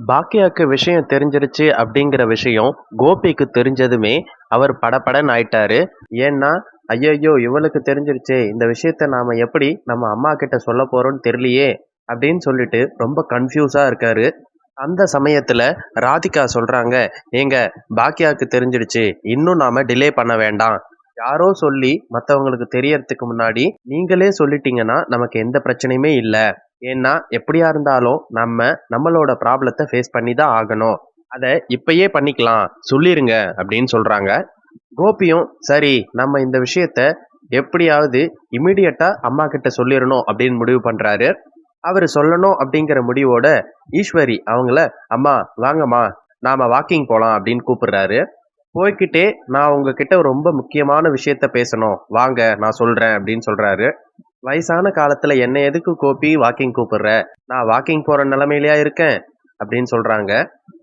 பாக்கியாக்கு விஷயம் தெரிஞ்சிருச்சு அப்படிங்கிற விஷயம் கோபிக்கு தெரிஞ்சதுமே அவர் படபடன்னு ஆயிட்டாரு. ஏன்னா, ஐயையோ! இவளுக்கு தெரிஞ்சிருச்சே! இந்த விஷயத்த நாம எப்படி நம்ம அம்மா கிட்ட சொல்லப் போறோம்னு தெரியலையே! அப்படின்னு சொல்லிட்டு ரொம்ப கன்ஃப்யூஸா இருக்காரு. அந்த சமயத்துல ராதிகா சொல்றாங்க, ஏங்க பாக்கியாக்கு தெரிஞ்சிடுச்சு. இன்னும் நாம டிலே பண்ண வேண்டாம். யாரோ சொல்லி மத்தவங்களுக்கு தெரியறதுக்கு முன்னாடி நீங்களே சொல்லிட்டீங்கன்னா நமக்கு எந்த பிரச்சனையுமே இல்ல. ஏன்னா எப்படியா இருந்தாலும் நம்மளோட ப்ராப்ளத்தை ஃபேஸ் பண்ணி தான் ஆகணும். அத இப்பயே பண்ணிக்கலாம். சொல்லிருங்க அப்படின்னு சொல்றாங்க. கோபியும் சரி நம்ம இந்த விஷயத்த எப்படியாவது இமிடியட்டா அம்மா கிட்ட சொல்லிரணும் அப்படின்னு முடிவு பண்றாரு. அவரு சொல்லணும் அப்படிங்கிற முடிவோட ஈஸ்வரி அவங்கள, அம்மா வாங்கம்மா நாம வாக்கிங் போலாம் அப்படின்னு கூப்பிடுறாரு. போய்க்கிட்டே நான் உங்ககிட்ட ரொம்ப முக்கியமான விஷயத்த பேசணும். வாங்க நான் சொல்றேன் அப்படின்னு சொல்றாரு. வயசான காலத்துல என்ன எதுக்கு கோபி வாக்கிங் கூப்பிடுற? நான் வாக்கிங் போற நிலைமையிலயா இருக்கேன் அப்படின்னு சொல்றாங்க.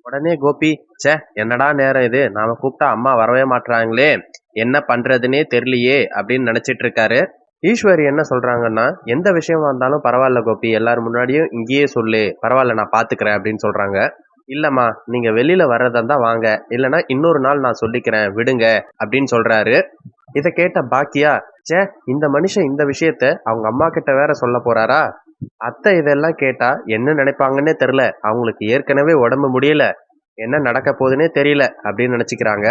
உடனே கோபி, ச்சே என்னடா நேரம் இது, நாம கூப்பிட்டா அம்மா வரவே மாட்றாங்களே, என்ன பண்றதுன்னே தெரியலையே அப்படின்னு நினைச்சிட்டு இருக்காரு. ஈஸ்வரி என்ன சொல்றாங்கன்னா, எந்த விஷயமா இருந்தாலும் பரவாயில்ல கோபி, எல்லாரும் முன்னாடியும் இங்கேயே சொல்லு, பரவாயில்ல நான் பாத்துக்கிறேன் அப்படின்னு சொல்றாங்க. இல்லம்மா நீங்க வெளியில வர்றதா இருந்தா வாங்க, இல்லைன்னா இன்னொரு நாள் நான் சொல்லிக்கிறேன் விடுங்க அப்படின்னு சொல்றாரு. இத கேட்ட பாக்கியா, ச்சே இந்த மனுஷன் இந்த விஷயத்த அவங்க அம்மா கிட்ட வேற சொல்ல போறாரா? அத்தை இதெல்லாம் கேட்டா என்ன நினைப்பாங்கன்னே தெரியல. அவங்களுக்கு ஏற்கனவே உடம்பு முடியல. என்ன நடக்க போகுதுன்னே தெரியல அப்படின்னு நினைச்சுக்கிறாங்க.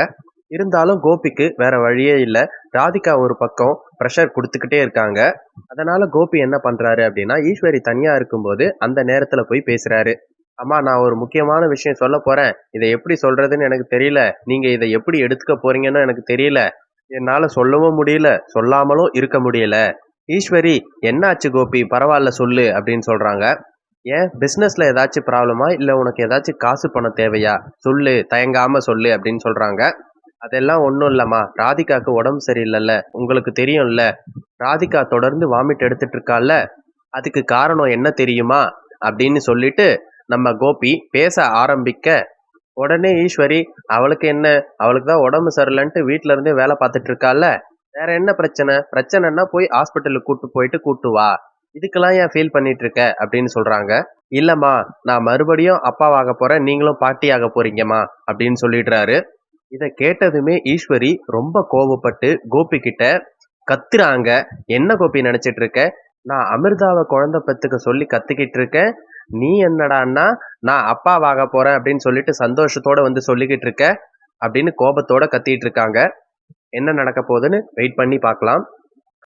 இருந்தாலும் கோபிக்கு வேற வழியே இல்ல. ராதிகா ஒரு பக்கம் ப்ரெஷர் கொடுத்துக்கிட்டே இருக்காங்க. அதனால கோபி என்ன பண்றாரு அப்படின்னா, ஈஸ்வரி தனியா இருக்கும்போது அந்த நேரத்துல போய் பேசுறாரு. அம்மா நான் ஒரு முக்கியமான விஷயம் சொல்ல போறேன். இதை எப்படி சொல்றதுன்னு எனக்கு தெரியல. நீங்க இதை எப்படி எடுத்துக்க போறீங்கன்னு எனக்கு தெரியல. என்னால சொல்லவும் முடியல, சொல்லாமலும் இருக்க முடியல. ஈஸ்வரி, என்னாச்சு கோபி? பரவாயில்ல சொல்லு அப்படின்னு சொல்றாங்க. ஏன் பிசினஸ்ல ஏதாச்சும் ப்ராப்ளமா? இல்ல உனக்கு ஏதாச்சும் காசு பணம் தேவையா? சொல்லு, தயங்காம சொல்லு அப்படின்னு சொல்றாங்க. அதெல்லாம் ஒண்ணும் இல்லம்மா. ராதிகாக்கு உடம்பு சரியில்லைல்ல. உங்களுக்கு தெரியும்ல. ராதிகா தொடர்ந்து வாமிட் எடுத்துட்டு இருக்கால்ல. அதுக்கு காரணம் என்ன தெரியுமா? அப்படின்னு சொல்லிட்டு நம்ம கோபி பேச ஆரம்பிக்க உடனே ஈஸ்வரி, அவளுக்கு என்ன? அவளுக்கு தான் உடம்பு சரியில்லைன்ட்டு வீட்ல இருந்தே வேலை பார்த்துட்டு இருக்கால்ல. வேற என்ன பிரச்சனை? பிரச்சனைன்னா போய் ஹாஸ்பிட்டலுக்கு கூட்டு வா. இதுக்கெல்லாம் ஏன் ஃபீல் பண்ணிட்டு இருக்க அப்படின்னு சொல்றாங்க. இல்லம்மா நான் மறுபடியும் அப்பாவாக போறேன், நீங்களும் பாட்டி ஆக போறீங்கம்மா அப்படின்னு சொல்லிடுறாரு. இத கேட்டதுமே ஈஸ்வரி ரொம்ப கோபப்பட்டு கோபி கிட்ட கத்துறாங்க. என்ன கோபி நினைச்சிட்டு இருக்க? நான் அமிர்தாவை குழந்தை பெத்துக்க சொல்லி கத்துக்கிட்டு இருக்கேன். நீ என்னடான்னா நான் அப்பாவாக போறேன் அப்படின்னு சொல்லிட்டு சந்தோஷத்தோட வந்து சொல்லிக்கிட்டு இருக்க அப்படின்னு கோபத்தோட கத்திட்டு இருக்காங்க. என்ன நடக்க போகுதுன்னு வெயிட் பண்ணி பார்க்கலாம்.